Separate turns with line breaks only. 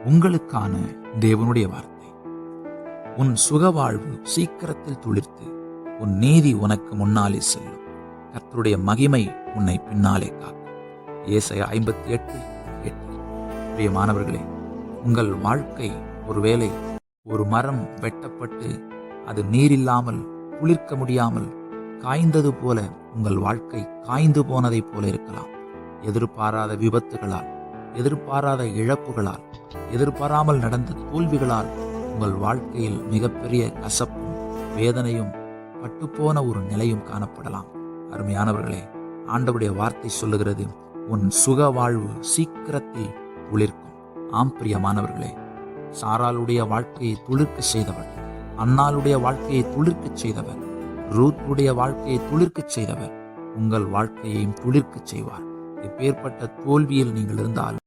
உங்களுக்கான தேவனுடைய வார்த்தை. உன் சுகவாழ்வு சீக்கிரத்தில் துளிர்த்து உன் நீதி உனக்கு முன்னாலே செல்லும். கர்த்தருடைய மகிமை உன்னை பின்னாலே காக்கும். ஏசாயா 58:8. பிரியமானவர்களே, உங்கள் வாழ்க்கை ஒருவேளை ஒரு மரம் வெட்டப்பட்டு அது நீரில்லாமல் குளிர்க்க முடியாமல் காய்ந்தது போல உங்கள் வாழ்க்கை காய்ந்து போனதை போல இருக்கலாம். எதிர்பாராத விபத்துகளால், எதிர்பாராத இழப்புகளால், எதிர்பாராமல் நடந்த தோல்விகளால் உங்கள் வாழ்க்கையில் மிகப்பெரிய கசப்பும் வேதனையும் பட்டுப்போன ஒரு நிலையும் காணப்படலாம். அருமையானவர்களே, ஆண்டவருடைய வார்த்தை சொல்லுகிறது, உன் சுக வாழ்வு சீக்கிரத்தில் துளிர்க்கும். ஆம் பிரியமானவர்களே, சாராளுடைய வாழ்க்கையை துளிர்க்க செய்தவர், அன்னாளுடைய வாழ்க்கையை துளிர்க்கச் செய்தவர், ரூத்துடைய வாழ்க்கையை துளிர்க்கச் செய்தவர் உங்கள் வாழ்க்கையையும் துளிர்க்கச் செய்வார். இப்பேற்பட்ட தோல்வியில் நீங்கள் இருந்தால்